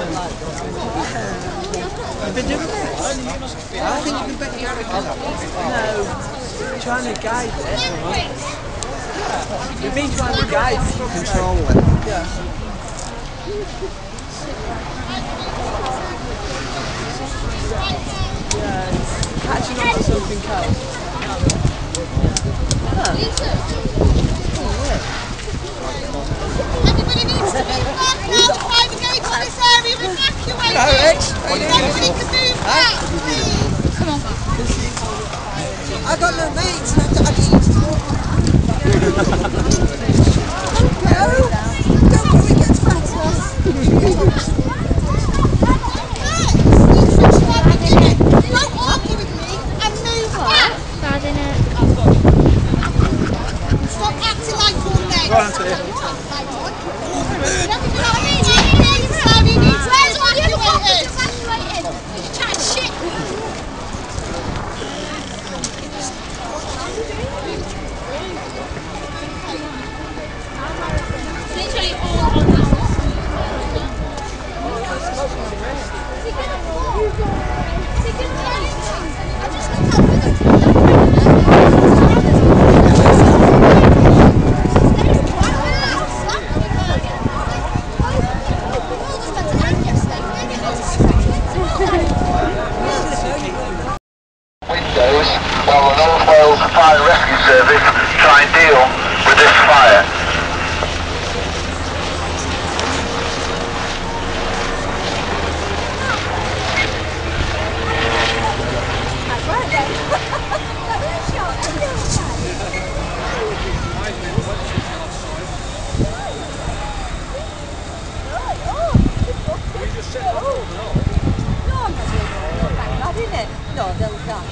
You've been doing it? I think you've been better No, trying to guide it. We've been trying to guide it. Control it. Yeah. Yeah, it's catching on to something else. Everybody needs to move back now. The fire brigade on this area evacuated. Nobody can move back, please. Come on. I got no mates. I need to talk. No, don't worry, it gets better. Don't argue with me and move back. Bad in it. Stop acting like you're next. Go on to it. Where's all the evacuated? You're chatting shit. Literally all on this. Windows while the North Wales Fire Rescue Service try and deal with this fire. No, they'll die.